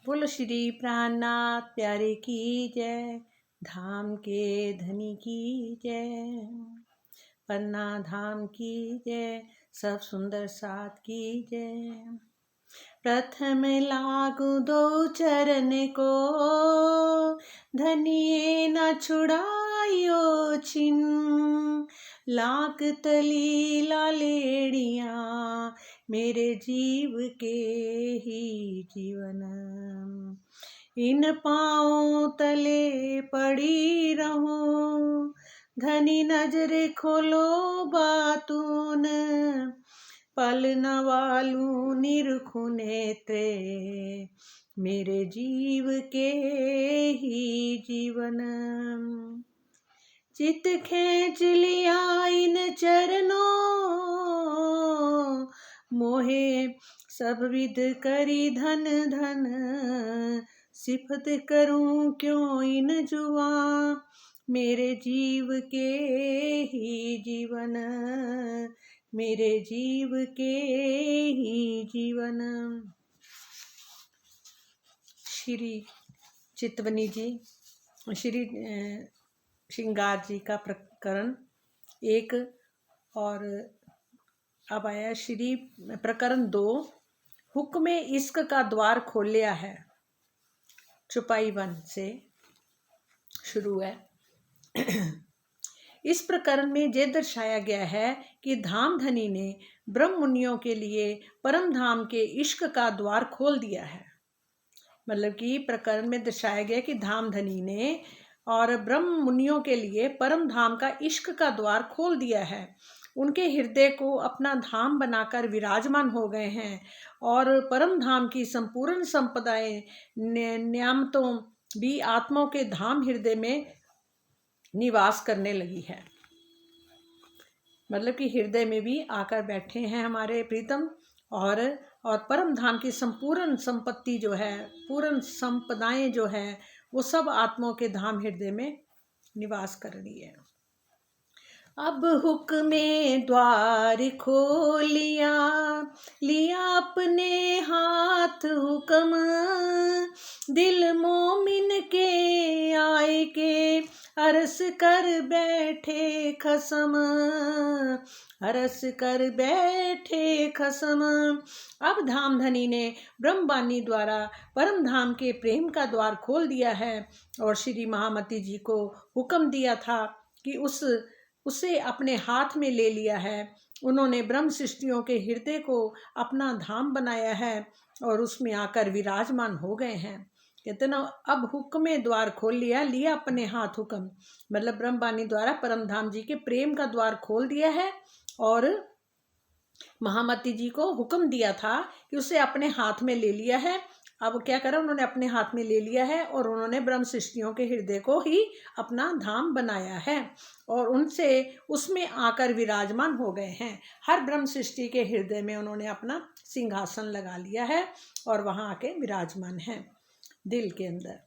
बोलो श्री प्राणनाथ प्यारे की जय, धाम के धनी की जय, पन्ना धाम की जय, सब सुंदर साथ की जय। प्रथम लागू दो चरण को, धनिये न छुड़ायो छिन, लाख तली लालेड़िया मेरे जीव के ही जीवन। इन पाँव तले पड़ी रहूं, धनी नजरे खोलो बातून, पल न वालू निरखु नेत्रे मेरे जीव के ही जीवन। चित खींच लिया इन चरणों, मोहे सब विध करी धन धन, सिफत करूं क्यों इन जुआ मेरे जीव के ही जीवन, मेरे जीव के ही जीवन। श्री चितवनी जी, श्री श्रृंगार जी का प्रकरण 1 और अब आया श्री प्रकरण 2, हुक्म इश्क का द्वार खोल लिया है। चुपाई 1 से शुरू है। इस प्रकरण में यह दर्शाया गया है कि धाम धनी ने ब्रह्म मुनियों के लिए परम धाम के इश्क का द्वार खोल दिया है। मतलब कि प्रकरण में दर्शाया गया कि धाम धनी ने और ब्रह्म मुनियों के लिए परम धाम का इश्क का द्वार खोल दिया है। उनके हृदय को अपना धाम बनाकर विराजमान हो गए हैं और परम धाम की संपूर्ण संपदाएं नियामतों भी आत्माओं के धाम हृदय में निवास करने लगी है। मतलब कि हृदय में भी आकर बैठे हैं हमारे प्रीतम, और परम धाम की संपूर्ण संपत्ति जो है, पूर्ण संपदाएं जो है, वो सब आत्माओं के धाम हृदय में निवास कर रही है। अब हुक्मे द्वार खोलिया, लिया अपने हाथ हुक्म, दिल मोमिन के आए के अरस कर बैठे खसम, अरस कर बैठे खसम। अब धाम धनी ने ब्रह्मबानी द्वारा परम धाम के प्रेम का द्वार खोल दिया है और श्री महामती जी को हुक्म दिया था कि उसे अपने हाथ में ले लिया है। उन्होंने ब्रह्म सृष्टियों के हृदय को अपना धाम बनाया है और उसमें आकर विराजमान हो गए हैं। कहते ना, अब हुक्म द्वार खोल लिया, लिया अपने हाथ हुक्म, मतलब ब्रह्मबानी द्वारा परम धाम जी के प्रेम का द्वार खोल दिया है और महामती जी को हुक्म दिया था कि उसे अपने हाथ में ले लिया है। अब क्या करा, उन्होंने अपने हाथ में ले लिया है और उन्होंने ब्रह्म सृष्टियों के हृदय को ही अपना धाम बनाया है और उनसे उसमें आकर विराजमान हो गए हैं। हर ब्रह्म सृष्टि के हृदय में उन्होंने अपना सिंहासन लगा लिया है और वहां आके विराजमान है दिल के अंदर।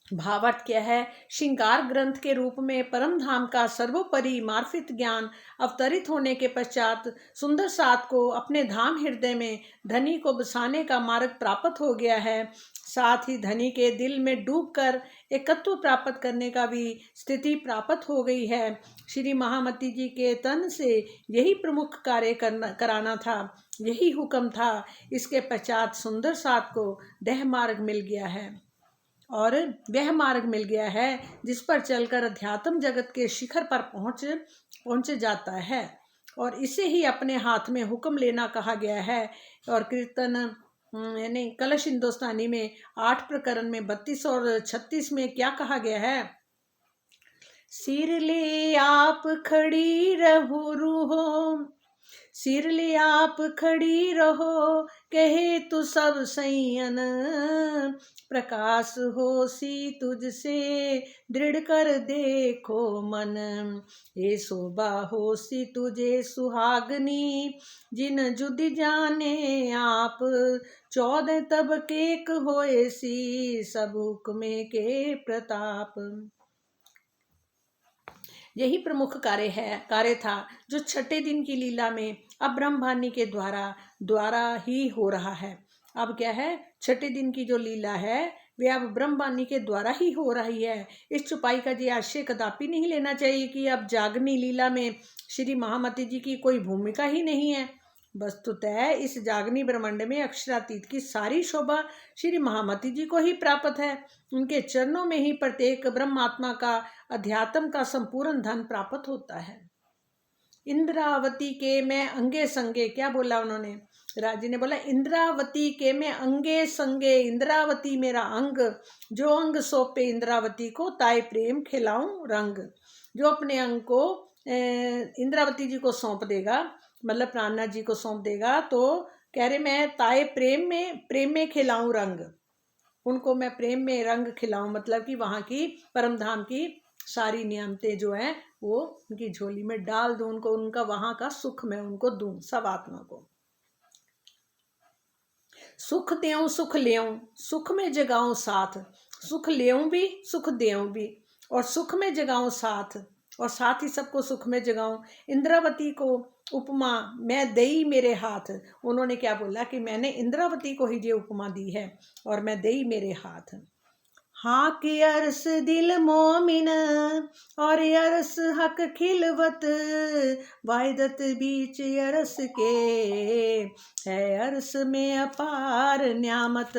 भावार्थ क्या है? श्रृंगार ग्रंथ के रूप में परम धाम का सर्वोपरि मार्फित ज्ञान अवतरित होने के पश्चात सुंदर साथ को अपने धाम हृदय में धनी को बसाने का मार्ग प्राप्त हो गया है। साथ ही धनी के दिल में डूबकर एकत्व प्राप्त करने का भी स्थिति प्राप्त हो गई है। श्री महामती जी के तन से यही प्रमुख कार्य कराना था, यही हुक्म था। इसके पश्चात सुंदर साथ को देह मार्ग मिल गया है और वह मार्ग मिल गया है जिस पर चलकर अध्यात्म जगत के शिखर पर पहुंच जाता है और इसे ही अपने हाथ में हुक्म लेना कहा गया है। और कीर्तन यानी कलश हिंदुस्तानी में 8 प्रकरण में 32 और 36 में क्या कहा गया है? सिर ले आप खड़ी रहो रूहो, सिर ले आप खड़ी रहो, कहे तू सब सैयन, प्रकाश हो सी तुझसे दृढ़ कर देखो मन, ये शोभा हो सी तुझे सुहागनी, जिन जुद जाने आप 14 तब केक होए सी, सब हुक्मे के प्रताप। यही प्रमुख कार्य था जो छठे दिन की लीला में अब ब्रह्मबानी के द्वारा ही हो रहा है। अब क्या है, छठे दिन की जो लीला है वे अब ब्रह्मवाणी के द्वारा ही हो रही है। इस छुपाई का ये आशय कदापि नहीं लेना चाहिए कि अब जागनी लीला में श्री महामती जी की कोई भूमिका ही नहीं है। वस्तुतः इस जागनी ब्रह्मांड में अक्षरातीत की सारी शोभा श्री महामती जी को ही प्राप्त है। उनके चरणों में ही प्रत्येक ब्रह्मात्मा का अध्यात्म का संपूर्ण धन प्राप्त होता है। इंद्रावती के मैं अंगे संगे, क्या बोला उन्होंने, राजी ने बोला इंद्रावती के मैं अंगे संगे, इंद्रावती मेरा अंग, जो अंग सौंपे इंद्रावती को ताए प्रेम खिलाऊं रंग। जो अपने अंग को इंद्रावती जी को सौंप देगा, मतलब प्राणनाथ जी को सौंप देगा, तो कह रहे मैं ताए प्रेम में खिलाऊं रंग, उनको मैं प्रेम में रंग खिलाऊं, मतलब कि वहाँ की परम धाम की सारी नियमतें जो हैं वो उनकी झोली में डाल दूं, उनको उनका वहाँ का सुख मैं उनको दूं, सब आत्मा को। सुख देऊं सुख लेऊं, सुख में जगाऊं साथ, सुख लेऊं भी सुख देऊं भी, और सुख में जगाऊं साथ, और साथ ही सबको सुख में जगाऊं। इंद्रावती को उपमा मैं दई मेरे हाथ, उन्होंने क्या बोला कि मैंने इंद्रावती को ही ये उपमा दी है और मैं दई मेरे हाथ। हाँ कि अरस दिल मोमिन और अरस हक खिलवत, वायदत बीच अरस के है अरस में अपार न्यामत।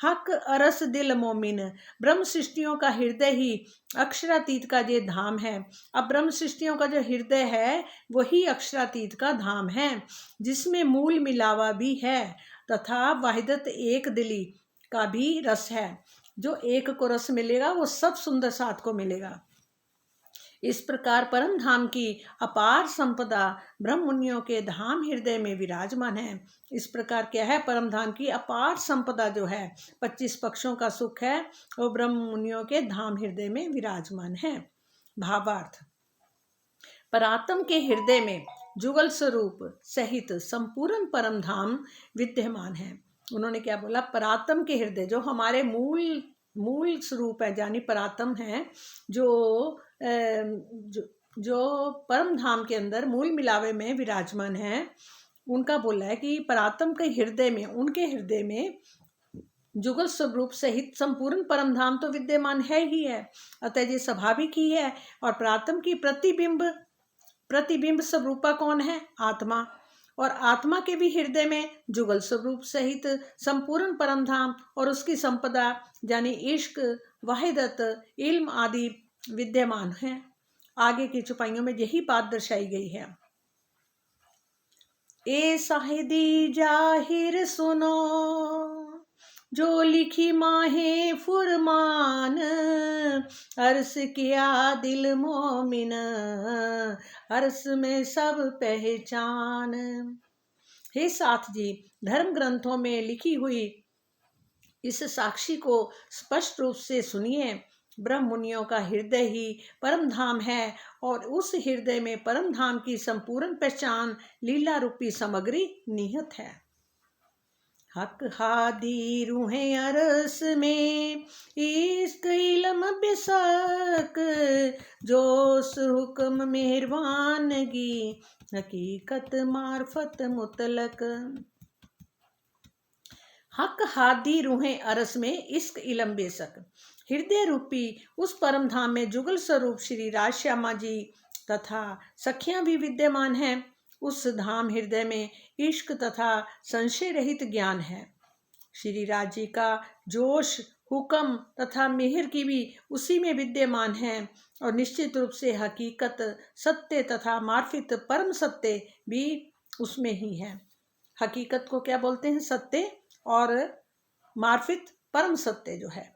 हक अरस दिल मोमिन, ब्रह्म सृष्टियों का हृदय ही अक्षरातीत का ये धाम है। अब ब्रह्म सृष्टियों का जो हृदय है वही अक्षरातीत का धाम है, जिसमें मूल मिलावा भी है तथा वाहिदत एक दिली का भी रस है। जो एक को रस मिलेगा वो सब सुंदर साथ को मिलेगा। इस प्रकार परम धाम की अपार संपदा ब्रह्म मुनियों के धाम हृदय में विराजमान है। इस प्रकार क्या है, परम धाम की अपार संपदा जो है 25 पक्षों का सुख है, वो ब्रह्म मुनियों के धाम हृदय में विराजमान है। भावार्थ, परात्म के हृदय में जुगल स्वरूप सहित संपूर्ण परम धाम विद्यमान है। उन्होंने क्या बोला, परात्म के हृदय, जो हमारे मूल स्वरूप है, यानी परात्म है, जो जो परम धाम के अंदर मूल मिलावे में विराजमान है, उनका बोला है कि परात्म के हृदय में, उनके हृदय में जुगल स्वरूप सहित संपूर्ण परम धाम तो विद्यमान है ही है, अतः ये स्वाभाविक ही है। और परात्म की प्रतिबिंब स्वरूपा कौन है, आत्मा, और आत्मा के भी हृदय में जुगल स्वरूप सहित संपूर्ण परम धाम और उसकी संपदा यानी इश्क, वाहिदत, इल्म आदि विद्यमान है। आगे की चौपाइयों में यही बात दर्शाई गई है। ए साहिदी जाहिर सुनो, जो लिखी माहे फुरमान, अर्स किया दिल मोमिन, अर्स में सब पहचान। हे साथ जी, धर्म ग्रंथों में लिखी हुई इस साक्षी को स्पष्ट रूप से सुनिए। ब्रह्म मुनियों का हृदय ही परम धाम है और उस हृदय में परम धाम की संपूर्ण पहचान लीला रूपी सामग्री निहित है। हक हादी रूहे अरस में इश्क इल्म बेशक, जोश हुक्म मेहरबानगी, हकीकत मार्फत मुतलक। हक हादी रूहें अरस में इश्क इलम बेशक, हृदय रूपी उस परम धाम में जुगल स्वरूप श्री राज श्यामा जी तथा सखियां भी विद्यमान हैं। उस धाम हृदय में इश्क तथा संशय रहित ज्ञान है। श्री राज जी का जोश, हुक्म तथा मेहर की भी उसी में विद्यमान है और निश्चित रूप से हकीकत, सत्य तथा मार्फित परम सत्य भी उसमें ही है। हकीकत को क्या बोलते हैं, सत्य, और मार्फित परम सत्य जो है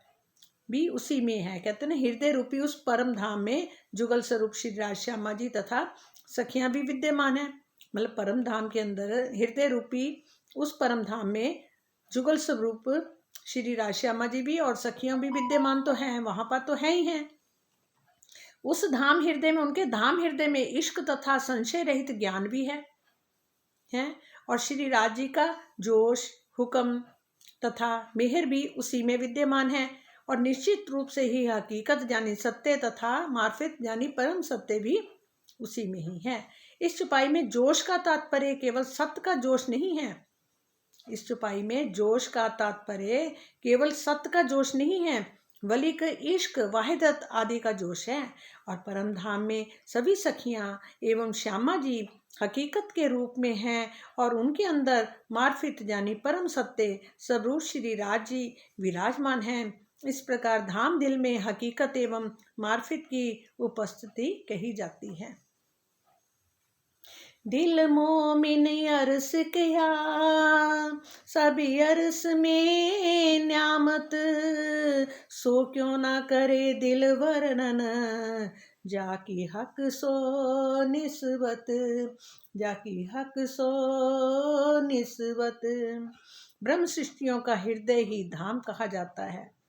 भी उसी में है। कहते हैं हृदय रूपी उस परम धाम में जुगल स्वरूप श्री राज श्यामा जी तथा सखियां भी विद्यमान है। मतलब परम धाम के अंदर हृदय रूपी उस परम धाम में जुगल स्वरूप श्री राज श्यामा जी भी और सखियां भी विद्यमान तो हैं, वहां पर तो है ही हैं। उस धाम हृदय में, उनके धाम हृदय में इश्क तथा संशय रहित ज्ञान भी है और श्री राज जी का जोश, हुक्म तथा मेहर भी उसी में विद्यमान है और निश्चित रूप से ही हकीकत यानी सत्य तथा मार्फित यानी परम सत्य भी उसी में ही है। इस छुपाई में जोश का तात्पर्य केवल सत्य का जोश नहीं है, इस चौपाई में जोश का तात्पर्य केवल सत्य का जोश नहीं है, बल्कि इश्क, वाहिदत आदि का जोश है। और परम धाम में सभी सखियां एवं श्यामा जी हकीकत के रूप में हैं और उनके अंदर मार्फित यानी परम सत्य स्वरूप श्री राज जी विराजमान हैं। इस प्रकार धाम दिल में हकीकत एवं मार्फित की उपस्थिति कही जाती है। दिल मोमिन अरस किया, सभी अरस में न्यामत, सो क्यों ना करे दिल वर्णन, जाकी हक सो निस्बत, जाकी हक सो निस्बत। ब्रह्म सृष्टियों का हृदय ही धाम कहा जाता है।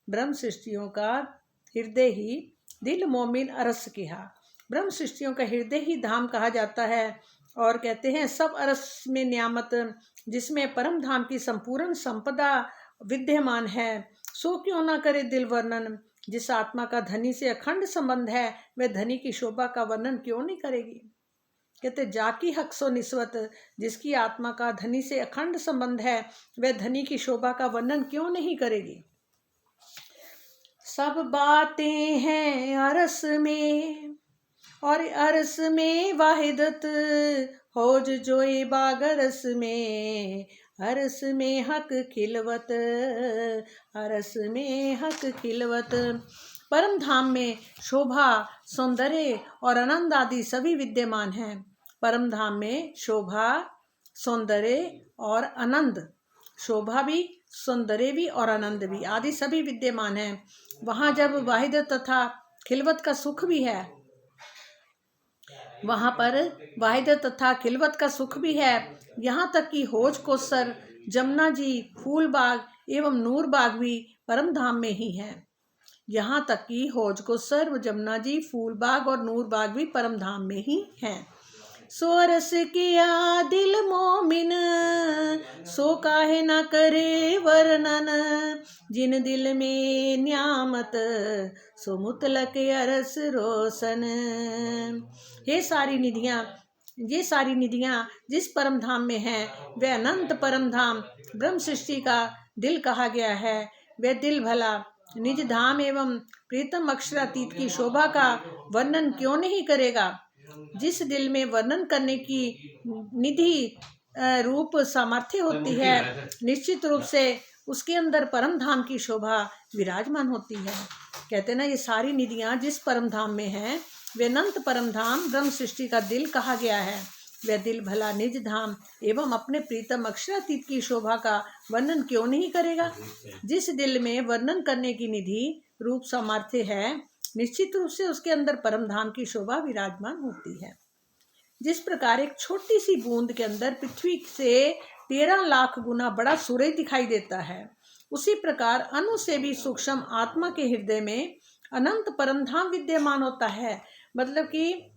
ब्रह्म सृष्टियों का हृदय ही दिल मोमिन अरस किया, ब्रह्म सृष्टियों का हृदय ही धाम कहा जाता है। और कहते हैं सब अरस में न्यामत, जिसमें परम धाम की संपूर्ण संपदा विद्यमान है, सो क्यों ना करे दिल वर्णन। जिस आत्मा का धनी से अखंड संबंध है, वह धनी की शोभा का वर्णन क्यों नहीं करेगी। कहते जाकी हक सो निस्वत, जिसकी आत्मा का धनी से अखंड संबंध है, वह धनी की शोभा का वर्णन क्यों नहीं करेगी। सब बातें हैं अरस में और अरस में वाहिदत, होज जोए बाग अरस में, अरस में हक खिलवत, अरस में हक खिलवत। परम धाम में शोभा, सौंदर्य और आनंद आदि सभी विद्यमान हैं। परम धाम में शोभा, सौंदर्य और आनंद, शोभा भी, सौंदर्य भी और आनंद भी आदि सभी विद्यमान हैं। वहाँ जब वाहिदत तथा खिलवत का सुख भी है, वहाँ पर वाहिदत तथा खिलवत का सुख भी है। यहाँ तक कि हौज कौसर, जमुना जी, फूल बाग एवं नूर बाग भी परम धाम में ही है। यहाँ तक कि हौज कौसर, जमुना जी, फूल बाग और नूर बाग भी परम धाम में ही हैं। सो अरस किया दिल मोमिन, सो काहे ना करे वर्णन, जिन दिल में न्यामत, सो मुतलक अरस रोशन। ये सारी निधियाँ जिस परम धाम में हैं, वह अनंत परम धाम ब्रह्म सृष्टि का दिल कहा गया है। वह दिल भला निज धाम एवं प्रीतम अक्षरातीत की शोभा का वर्णन क्यों नहीं करेगा। जिस दिल में वर्णन करने की निधि रूप सामर्थ्य होती है, निश्चित रूप से उसके अंदर परम धाम की शोभा विराजमान होती है। कहते ना, ये सारी निधियाँ जिस परम धाम में हैं, वे अनंत परम धाम ब्रह्म सृष्टि का दिल कहा गया है। वह दिल भला निज धाम एवं अपने प्रीतम अक्षरातीत की शोभा का वर्णन क्यों नहीं करेगा। जिस दिल में वर्णन करने की निधि रूप सामर्थ्य है, निश्चित रूप से उसके अंदर परम धाम की शोभा विराजमान होती है। जिस प्रकार एक छोटी सी बूंद के अंदर पृथ्वी से 13 लाख गुना बड़ा सूरज दिखाई देता है, उसी प्रकार अणु से भी सूक्ष्म आत्मा के हृदय में अनंत परम धाम विद्यमान होता है। मतलब कि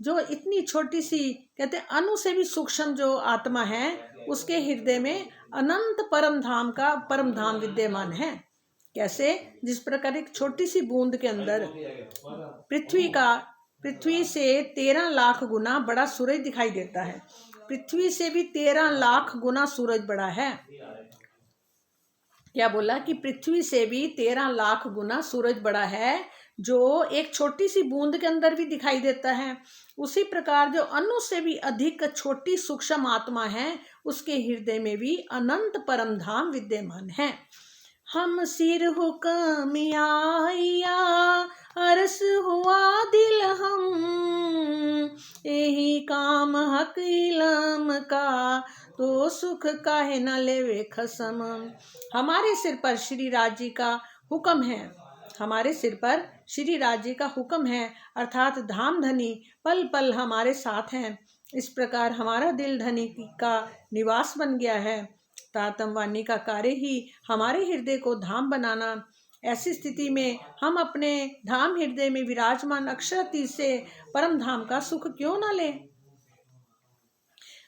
जो इतनी छोटी सी, कहते हैं अणु से भी सूक्ष्म जो आत्मा है, उसके हृदय में अनंत परम धाम विद्यमान है। कैसे? जिस प्रकार एक छोटी सी बूंद के अंदर पृथ्वी से 13 लाख गुना बड़ा सूरज दिखाई देता है। पृथ्वी से भी 13 लाख गुना सूरज बड़ा है। क्या बोला? कि पृथ्वी से भी 13 लाख गुना सूरज बड़ा है, जो एक छोटी सी बूंद के अंदर भी दिखाई देता है। उसी प्रकार जो अणु से भी अधिक छोटी सूक्ष्म आत्मा है, उसके हृदय में भी अनंत परम धाम विद्यमान है। हम सिर हुक्म आया, अरस हुआ दिल हम, यही काम हक इलम का, तो सुख काहे न लेवे खसम। हमारे सिर पर श्री राज जी का हुक्म है, हमारे सिर पर श्री राज जी का हुक्म है, अर्थात धाम धनी पल पल हमारे साथ हैं। इस प्रकार हमारा दिल धनी का निवास बन गया है। तातम वाणी का कार्य ही हमारे हृदय को धाम बनाना। ऐसी स्थिति में हम अपने धाम हृदय में विराजमान अक्षरातीत से परम धाम का सुख क्यों ना लें।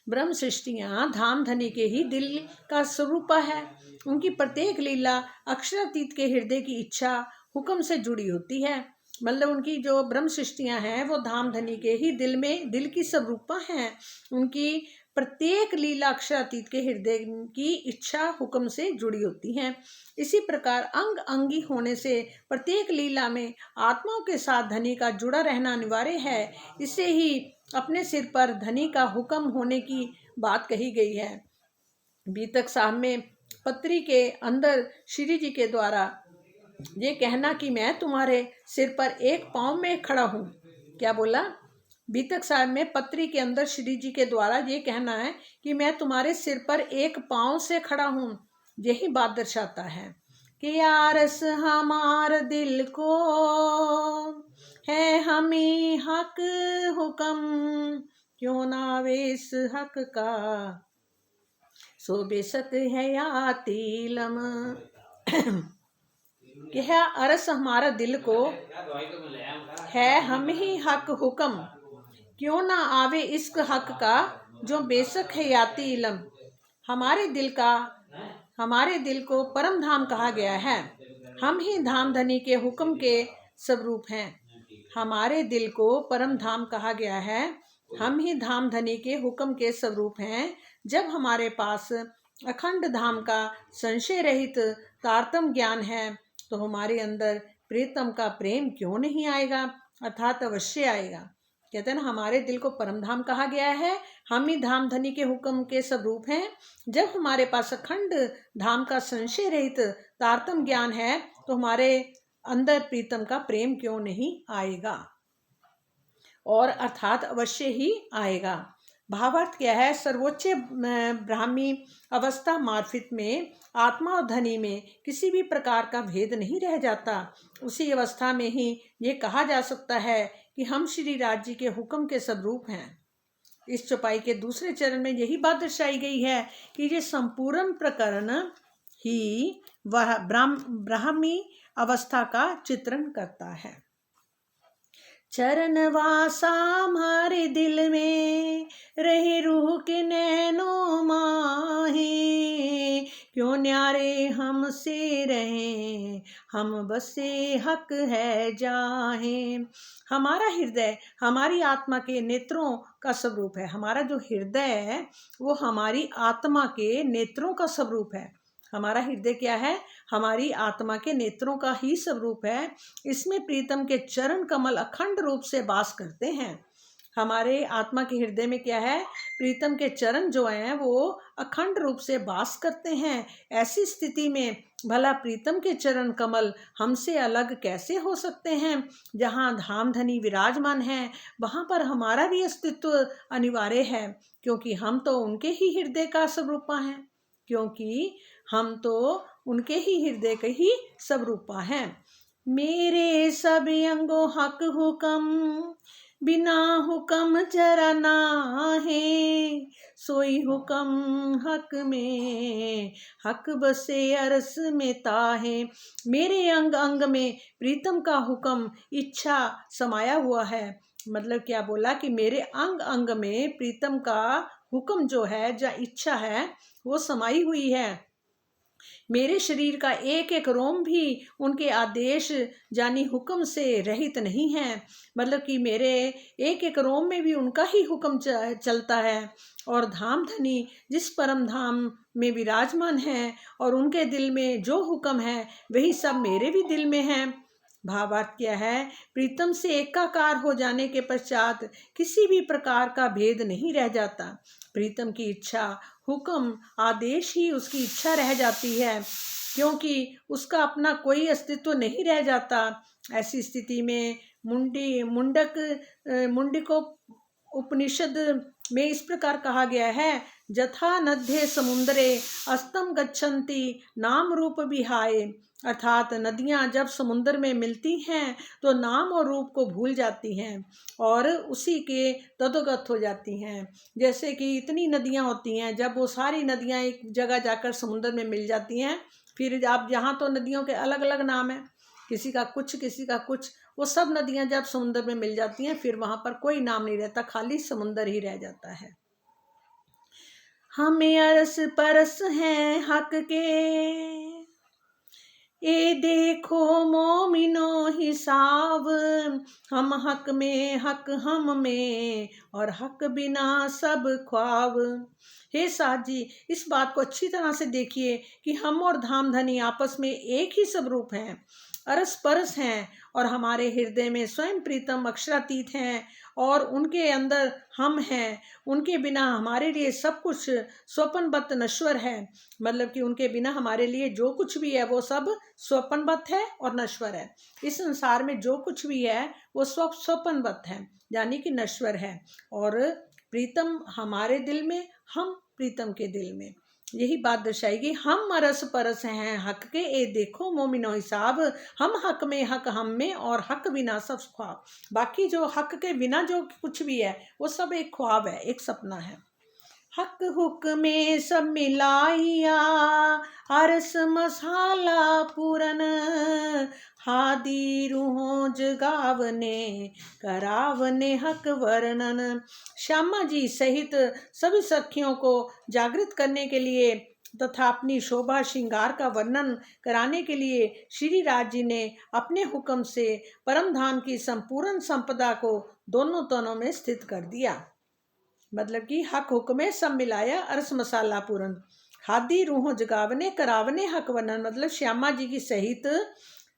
ब्रह्म सृष्टियाँ धाम धनी के ही दिल का स्वरूप है। उनकी प्रत्येक लीला अक्षरातीत के हृदय की इच्छा हुक्म से जुड़ी होती है। मतलब उनकी जो ब्रह्म सृष्टियाँ हैं, वो धाम धनी के ही दिल की स्वरूपा हैं। उनकी प्रत्येक लीला अक्षरातीत के हृदय की इच्छा हुक्म से जुड़ी होती हैं। इसी प्रकार अंग अंगी होने से प्रत्येक लीला में आत्माओं के साथ धनी का जुड़ा रहना अनिवार्य है। इसे ही अपने सिर पर धनी का हुक्म होने की बात कही गई है। बीतक साहब में पत्री के अंदर श्री जी के द्वारा ये कहना कि मैं तुम्हारे सिर पर एक पाँव में खड़ा हूँ, क्या बोला? बीतक साहब में पत्री के अंदर श्री जी के द्वारा ये कहना है कि मैं तुम्हारे सिर पर एक पाँव से खड़ा हूँ। यही बात दर्शाता है कि यारस हमार दिल को है हमें हक हुक्म, क्यों ना वेस हक का सो बेशक है या तीलम। कि है अरस हमारा दिल को है हम ही हक हुक्म, क्यों ना आवे इश्क हक का जो बेशक है याति इलम। हमारे दिल को परम धाम कहा गया है, हम ही धाम धनी के हुक्म के स्वरूप हैं। हमारे दिल को परम धाम कहा गया है, हम ही धाम धनी के हुक्म के स्वरूप हैं। जब हमारे पास अखंड धाम का संशय रहित तारतम ज्ञान है तो हमारे अंदर प्रीतम का प्रेम क्यों नहीं आएगा, अर्थात अवश्य आएगा। कहते हैं ना, हमारे दिल को परम धाम कहा गया है, हम ही धाम धनी के हुक्म के स्वरूप हैं। जब हमारे पास अखंड धाम का संशय रहित तारतम ज्ञान है तो हमारे अंदर प्रीतम का प्रेम क्यों नहीं आएगा, और अर्थात अवश्य ही आएगा। भावार्थ क्या है? सर्वोच्च ब्राह्मी अवस्था मार्फित में आत्मा और धनी में किसी भी प्रकार का भेद नहीं रह जाता। उसी अवस्था में ही ये कहा जा सकता है कि हम श्री राज जी के हुक्म के स्वरूप हैं। इस चौपाई के दूसरे चरण में यही बात दर्शाई गई है कि ये संपूर्ण प्रकरण ही वह ब्राह्मी अवस्था का चित्रण करता है। चरण वासा हमारे दिल में रहे रूह के नैनो माहे, क्यों न्यारे हमसे रहे हम बसे हक है जाहे। हमारा हृदय हमारी आत्मा के नेत्रों का स्वरूप है। हमारा जो हृदय है वो हमारी आत्मा के नेत्रों का स्वरूप है। हमारा हृदय क्या है? हमारी आत्मा के नेत्रों का ही स्वरूप है। इसमें प्रीतम के चरण कमल अखंड रूप से वास करते हैं। हमारे आत्मा के हृदय में क्या है? प्रीतम के चरण जो हैं वो अखंड रूप से वास करते हैं। ऐसी स्थिति में भला प्रीतम के चरण कमल हमसे अलग कैसे हो सकते हैं? जहाँ धाम धनी विराजमान हैं वहाँ पर हमारा भी अस्तित्व अनिवार्य है, क्योंकि हम तो उनके ही हृदय का स्वरूपा हैं। मेरे सब अंगो हक हुक्म बिना हुक्म जरा नाहे, सोई हुक्म हक में हक बसे अरस में ताहे। मेरे अंग अंग में प्रीतम का हुक्म इच्छा समाया हुआ है। मतलब क्या बोला कि मेरे अंग अंग में प्रीतम का हुक्म जो है, जो इच्छा है, वो समाई हुई है। मेरे शरीर का एक एक रोम भी उनके आदेश यानी हुक्म से रहित नहीं है। मतलब कि मेरे एक एक रोम में भी उनका ही हुक्म चलता है। और धाम धनी जिस परम धाम में विराजमान है और उनके दिल में जो हुक्म है वही सब मेरे भी दिल में है। भावार्थ क्या है? प्रीतम से एकाकार हो जाने के पश्चात किसी भी प्रकार का भेद नहीं रह जाता। प्रीतम की इच्छा, हुक्म, आदेश ही उसकी इच्छा रह जाती है, क्योंकि उसका अपना कोई अस्तित्व नहीं रह जाता। ऐसी स्थिति में मुंडको उपनिषद में इस प्रकार कहा गया है, जथा नद्ये समुद्रे अस्तम गच्छन्ति नाम रूप विहाय। अर्थात नदियाँ जब समुद्र में मिलती हैं तो नाम और रूप को भूल जाती हैं और उसी के तदोगत हो जाती हैं। जैसे कि इतनी नदियाँ होती हैं, जब वो सारी नदियाँ एक जगह जाकर समुद्र में मिल जाती हैं, फिर आप यहाँ तो नदियों के अलग अलग नाम हैं, किसी का कुछ किसी का कुछ, वो सब नदियाँ जब समुद्र में मिल जाती हैं फिर वहाँ पर कोई नाम नहीं रहता, खाली समुद्र ही रह जाता है। हमें अरस परस हैं हक के, ए देखो मोमिनो हिसाब, हम हक में हक हम में और हक बिना सब ख्वाब। हे साथ जी, इस बात को अच्छी तरह से देखिए कि हम और धामधनी आपस में एक ही स्वरूप हैं, अरस परस हैं, और हमारे हृदय में स्वयं प्रीतम अक्षरातीत हैं, और उनके अंदर हम हैं। उनके बिना हमारे लिए सब कुछ स्वप्नवत नश्वर है। मतलब कि उनके बिना हमारे लिए जो कुछ भी है वो सब स्वप्नवत है और नश्वर है। इस संसार में जो कुछ भी है वो स्वप्नवत है, यानी कि नश्वर है। और प्रीतम हमारे दिल में, हम प्रीतम के दिल में। यही बात दर्शाएगी, हम अरस परस हैं हक के, ए देखो मोमिनो हिसाब। हम हक में, हक हम में, और हक बिना सब ख्वाब। बाकी जो हक के बिना जो कुछ भी है वो सब एक ख्वाब है, एक सपना है। हक हुक में सब मिलाइया, अरस मसाला पूरन, हादी रूहों जगावने, करावने हक वर्णन। श्यामा जी सहित सभी सखियों को जागृत करने के लिए तथा अपनी शोभा श्रृंगार का वर्णन कराने के लिए श्री राज जी ने अपने हुक्म से परम धाम की संपूर्ण संपदा को दोनों तनों में स्थित कर दिया। मतलब कि हक हुक्मे सब मिलाया, अरस मसाला पूरन, हादी रूहों जगावने, करावने हक वर्णन। मतलब श्यामा जी की सहित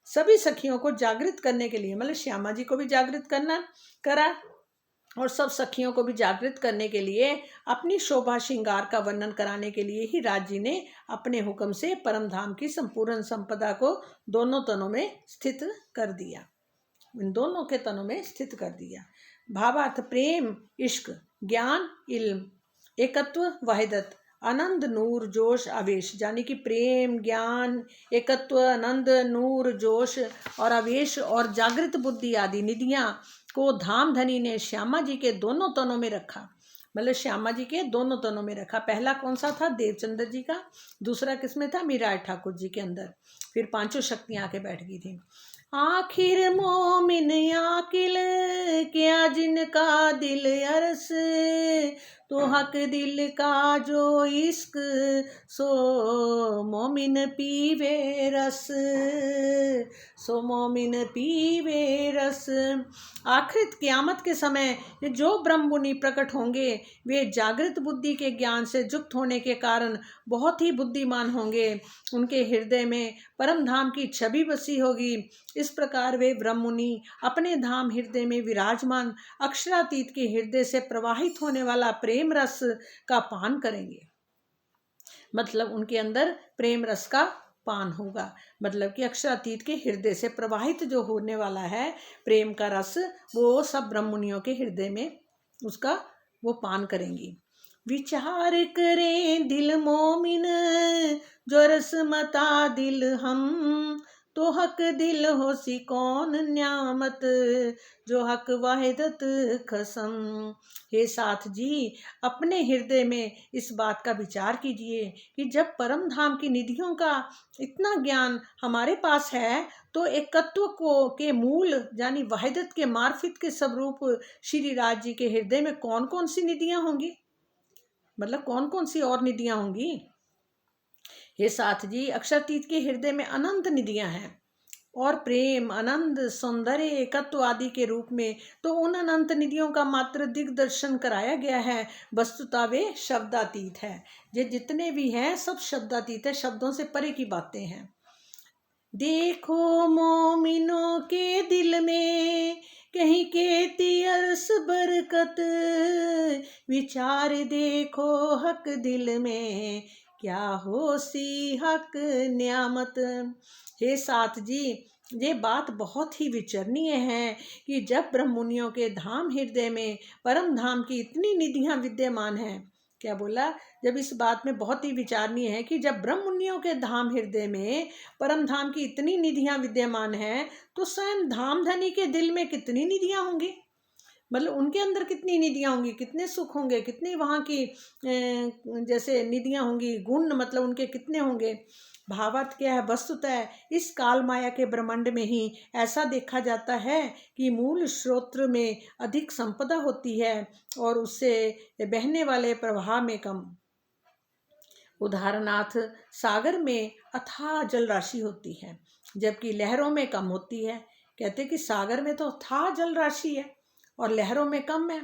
सभी सखियों को जागृत करने के लिए, मतलब श्यामा जी को भी जागृत करा, और सब सखियों को भी जागृत करने के लिए अपनी शोभा श्रृंगार का वर्णन कराने के लिए ही राज जी ने अपने हुक्म से परम धाम की संपूर्ण संपदा को दोनों तनों में स्थित कर दिया, इन दोनों के तनों में स्थित कर दिया। भावार्थ प्रेम, इश्क, ज्ञान, इल्म, एकत्व, वहदत, आनंद, नूर, जोश, आवेश। यानी कि प्रेम, ज्ञान, एकत्व, आनंद, नूर, जोश और आवेश और जागृत बुद्धि आदि निधियां को धामधनी ने श्यामा जी के दोनों तनों में रखा। मतलब श्यामा जी के दोनों तनों में रखा। पहला कौन सा था? देवचंद्र जी का। दूसरा किसमें था? मीरा ठाकुर जी के अंदर। फिर पांचों शक्तियां आके बैठ गई थी। आखिर मोमिन आकिल, क्या जिनका दिल अरस, तो हक दिल का जो इश्क, सो मोमिन पीवे रस, सो मोमिन पीवे रस। आखिर क़यामत के समय जो ब्रह्म मुनि प्रकट होंगे वे जागृत बुद्धि के ज्ञान से युक्त होने के कारण बहुत ही बुद्धिमान होंगे। उनके हृदय में परम धाम की छवि बसी होगी। इस प्रकार वे ब्रह्म मुनि अपने धाम हृदय में विराजमान अक्षरातीत के हृदय से प्रवाहित होने वाला प्रेम रस का पान करेंगे। मतलब उनके अंदर प्रेम रस का पान होगा। मतलब कि अक्षरातीत के हृदय से प्रवाहित जो होने वाला है प्रेम का रस, वो सब ब्रह्म मुनियों के हृदय में उसका वो पान करेंगी। विचार करें दिल मोमिन, जो रस मता दिल हम, तो हक दिल हो सी कौन न्यामत, जो हक वाहिदत खसम। हे साथ जी, अपने हृदय में इस बात का विचार कीजिए कि जब परम धाम की निधियों का इतना ज्ञान हमारे पास है तो एकत्व को के मूल यानी वाहिदत के मार्फत के स्वरूप श्री राज जी के हृदय में कौन कौन सी निधियां होंगी। मतलब कौन कौन सी और निधियां होंगी। हे साथ जी, अक्षरातीत के हृदय में अनंत निधियां हैं और प्रेम, आनंद, सौंदर्य, एकत्व आदि के रूप में तो उन अनंत निधियों का मात्र दिग्दर्शन कराया गया है। वस्तुतः वे शब्दातीत है। ये जितने भी हैं सब शब्दातीत है, शब्दों से परे की बातें हैं। देखो मोमिनों के दिल में कहीं केती अरस बरकत, विचार देखो हक दिल में क्या हो सी हक न्यामत। हे साथ जी, ये बात बहुत ही विचरणीय है कि जब ब्रह्म मुनियों के धाम हृदय में परम धाम की इतनी निधियां विद्यमान हैं। क्या बोला? जब इस बात में बहुत ही विचारणीय है कि जब ब्रह्म मुनियों के धाम हृदय में परम धाम की इतनी निधियां विद्यमान हैं तो स्वयं धामधनी के दिल में कितनी निधियां होंगी। मतलब उनके अंदर कितनी निधियां होंगी, कितने सुख होंगे, कितनी वहाँ की जैसे निधियां होंगी, गुण मतलब उनके कितने होंगे। भावार्थ क्या है? वस्तुतः इस काल माया के ब्रह्मांड में ही ऐसा देखा जाता है कि मूल स्रोत्र में अधिक संपदा होती है और उससे बहने वाले प्रवाह में कम। उदाहरणार्थ सागर में अथाह जल राशि होती है जबकि लहरों में कम होती है। कहते कि सागर में तो अथाह जल राशि है और लहरों में कम है।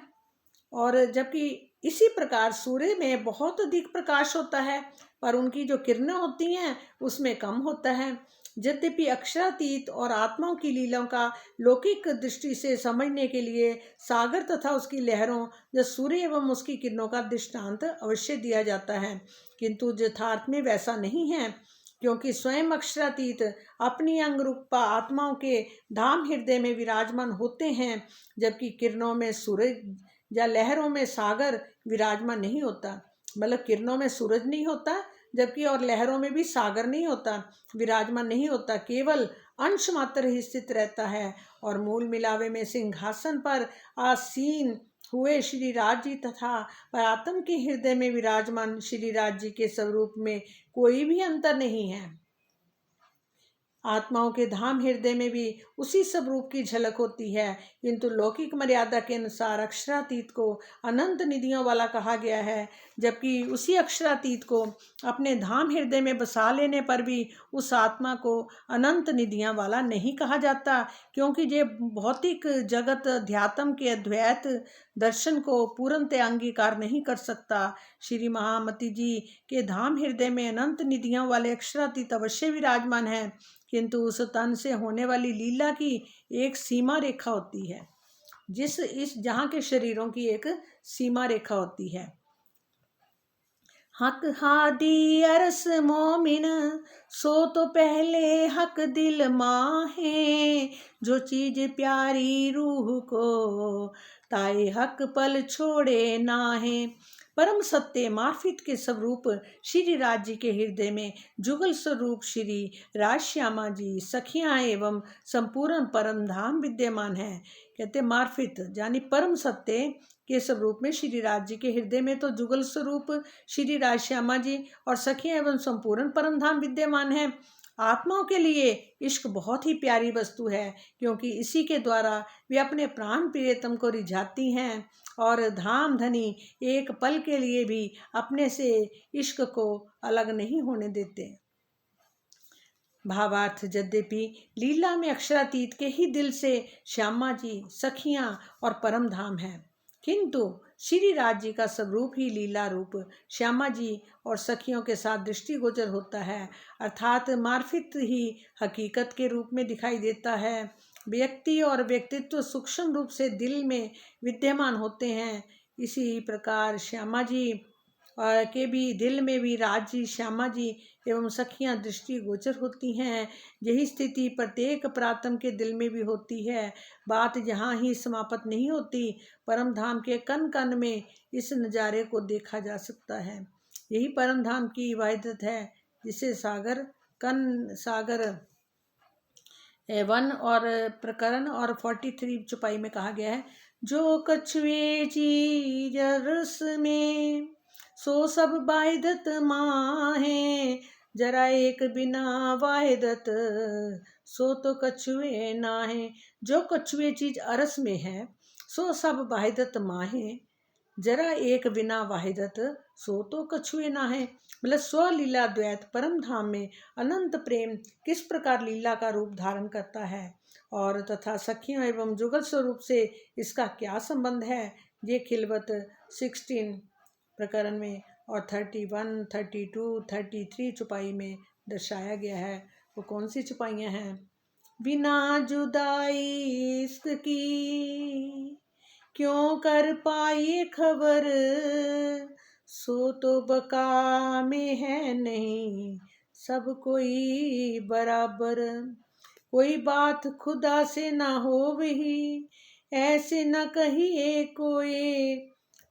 और जबकि इसी प्रकार सूर्य में बहुत अधिक प्रकाश होता है, पर उनकी जो किरणें होती हैं उसमें कम होता है। यद्यपि अक्षरातीत और आत्माओं की लीलाओं का लौकिक दृष्टि से समझने के लिए सागर तथा उसकी लहरों या सूर्य एवं उसकी किरणों का दृष्टांत अवश्य दिया जाता है, किंतु यथार्थ में वैसा नहीं है, क्योंकि स्वयं अक्षरातीत अपनी अंगरूपा आत्माओं के धाम हृदय में विराजमान होते हैं, जबकि किरणों में सूरज या लहरों में सागर विराजमान नहीं होता। मतलब किरणों में सूरज नहीं होता, जबकि और लहरों में भी सागर नहीं होता, विराजमान नहीं होता, केवल अंश मात्र ही स्थित रहता है। और मूल मिलावे में सिंहासन पर आसीन हुए श्री राज जी तथा परात्म के हृदय में विराजमान श्री राज जी के स्वरूप में कोई भी अंतर नहीं है। आत्माओं के धाम हृदय में भी उसी स्वरूप की झलक होती है, किंतु लौकिक मर्यादा के अनुसार अक्षरातीत को अनंत निधियों वाला कहा गया है, जबकि उसी अक्षरातीत को अपने धाम हृदय में बसा लेने पर भी उस आत्मा को अनंत निधियां वाला नहीं कहा जाता, क्योंकि ये भौतिक जगत अध्यात्म के अद्वैत दर्शन को पूर्णतः अंगीकार नहीं कर सकता। श्री महामती जी के धाम हृदय में अनंत निधियों वाले अक्षरातीत अवश्य विराजमान है, किंतु उस तन से होने वाली लीला की एक सीमा रेखा होती है, जहाँ के शरीरों की एक सीमा रेखा होती है। हक हादी अरस मोमिन सो तो पहले हक दिल माहे, जो चीज प्यारी रूह को ताए हक पल छोड़े नाहे। परम सत्य मार्फित के स्वरूप श्री राज जी के हृदय में जुगल स्वरूप श्री राज श्यामा जी सखियां एवं संपूर्ण परम धाम विद्यमान है। कहते मार्फित यानी परम सत्य के स्वरूप में श्री राज जी के हृदय में तो जुगल स्वरूप श्री राज श्यामा जी और सखियां एवं संपूर्ण परम धाम विद्यमान है। आत्माओं के लिए इश्क बहुत ही प्यारी वस्तु है, क्योंकि इसी के द्वारा वे अपने प्राण प्रियतम को रिझाती हैं और धाम धनी एक पल के लिए भी अपने से इश्क को अलग नहीं होने देते। भावार्थ यद्यपि लीला में अक्षरातीत के ही दिल से श्यामा जी सखियां और परम धाम है, किंतु श्री राज जी का स्वरूप ही लीला रूप श्यामा जी और सखियों के साथ दृष्टिगोचर होता है, अर्थात मार्फित ही हकीकत के रूप में दिखाई देता है। व्यक्ति और व्यक्तित्व सूक्ष्म रूप से दिल में विद्यमान होते हैं, इसी प्रकार श्यामा जी के भी दिल में भी राज जी श्यामा जी एवं सखियां दृष्टिगोचर होती हैं। यही स्थिति प्रत्येक प्रातम के दिल में भी होती है। बात यहाँ ही समाप्त नहीं होती, परम धाम के कण कण में इस नज़ारे को देखा जा सकता है। यही परम धाम की इबादत है, जिसे सागर कण सागर 1 और प्रकरण और 43 चौपाई में कहा गया है, जो कछुए चीज रस में सो सब वाहिदत माहे, जरा एक बिना वाहिदत सो तो कछुए नाहे। जो कछुए चीज अरस में है सो सब वाहिदत माहे, जरा एक बिना वाहिदत सो तो कछुए ना है। मतलब स्वलीला द्वैत परम धाम में अनंत प्रेम किस प्रकार लीला का रूप धारण करता है और तथा सखियों एवं जुगल स्वरूप से इसका क्या संबंध है, ये खिलवत 16 प्रकरण में और 31, 32, 33 चौपाई में दर्शाया गया है। वो कौन सी चौपाइयाँ हैं? बिना जुदाई इश्क की क्यों कर पाई खबर, सो तो बका में है नहीं सब कोई बराबर। कोई बात खुदा से ना हो वही ऐसे न कहिए कोई,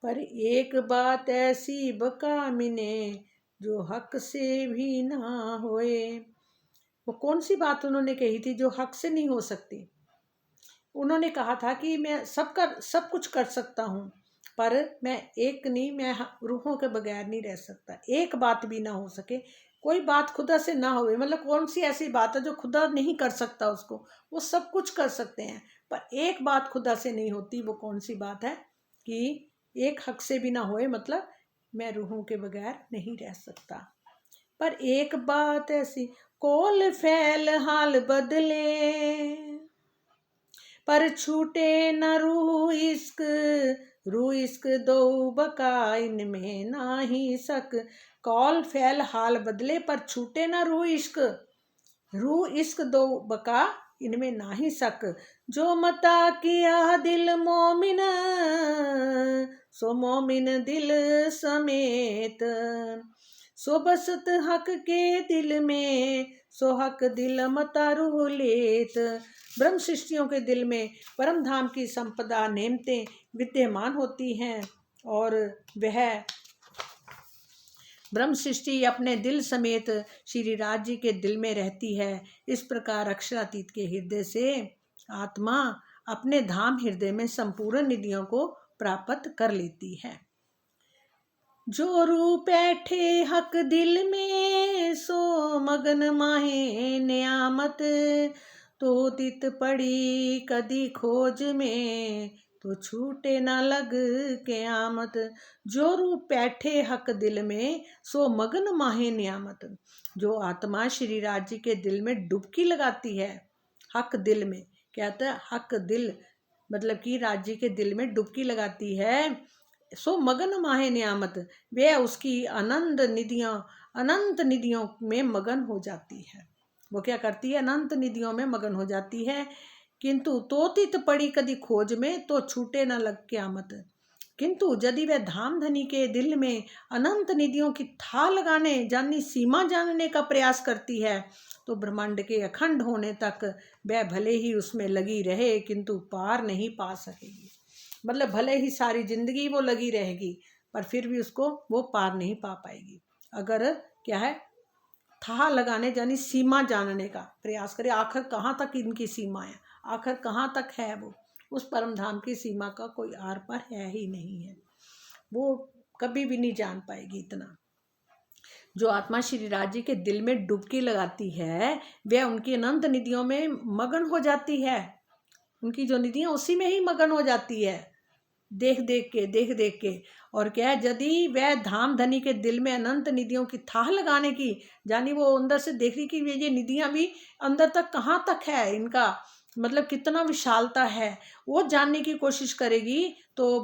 पर एक बात ऐसी बका मिने जो हक से भी ना होए। वो कौन सी बात उन्होंने कही थी जो हक से नहीं हो सकती? उन्होंने कहा था कि मैं सब कुछ कर सकता हूँ, पर मैं एक नहीं, मैं रूहों के बगैर नहीं रह सकता। एक बात भी ना हो सके, कोई बात खुदा से ना होवे, मतलब कौन सी ऐसी बात है जो खुदा नहीं कर सकता उसको? वो सब कुछ कर सकते हैं, पर एक बात खुदा से नहीं होती। वो कौन सी बात है? कि एक हक से भी ना होए, मतलब मैं रूहों के बगैर नहीं रह सकता। पर एक बात ऐसी कोल फैल हाल बदले, पर छूटे न रूह इश्क रू इश्क दो बका इनमें नाही सक। कौल फैल हाल बदले पर छूटे ना रू इश्क दो बका इनमें नाही सक। जो मता किया दिल मोमिन सो मोमिन दिल समेत। सो बसत हक के दिल में सो हक दिल मता रूह लेत। ब्रह्म सृष्टियों के दिल में परम धाम की संपदा नेमतें विद्यमान होती हैं और वह ब्रह्म सृष्टि अपने दिल समेत श्री राज जी के दिल में रहती है। इस प्रकार अक्षरातीत के हृदय से आत्मा अपने धाम हृदय में संपूर्ण निधियों को प्राप्त कर लेती है। जो रू बैठे हक दिल में सो मगन माहे नियामत। तो तित पड़ी कदी खोज में तो छूटे ना लग क़यामत। जो रू बैठे हक दिल में सो मगन माहे नियामत। जो आत्मा श्री राज जी के दिल में डुबकी लगाती है, हक दिल में क्या होता है, हक दिल मतलब कि राज्य के दिल में डुबकी लगाती है, सो मगन माहे नियामत, वह उसकी अनंत निधियों में मगन हो जाती है। वो क्या करती है, अनंत निधियों में मगन हो जाती है। किंतु तोतित पड़ी कदी खोज में तो छूटे न लग क़यामत। किंतु यदि वह धाम धनी के दिल में अनंत निधियों की था लगाने जानी सीमा जानने का प्रयास करती है तो ब्रह्मांड के अखंड होने तक वह भले ही उसमें लगी रहे किंतु पार नहीं पा सकेगी। मतलब भले ही सारी जिंदगी वो लगी रहेगी पर फिर भी उसको वो पार नहीं पा पाएगी। अगर क्या है, था लगाने यानी सीमा जानने का प्रयास करे, आखिर कहाँ तक इनकी सीमा है, आखिर कहाँ तक है वो, उस परम धाम की सीमा का कोई आर पार है ही नहीं है, वो कभी भी नहीं जान पाएगी इतना। जो आत्मा श्री राज जी के दिल में डुबकी लगाती है वह उनकी अनंत निधियों में मगन हो जाती है। उनकी जो निधियाँ उसी में ही मगन हो जाती है, देख देख के। और क्या है, यदि वह धाम धनी के दिल में अनंत निधियों की थाह लगाने की जानी वो अंदर से देख रही कि ये निधियाँ भी अंदर तक कहाँ तक है, इनका मतलब कितना विशालता है, वो जानने की कोशिश करेगी तो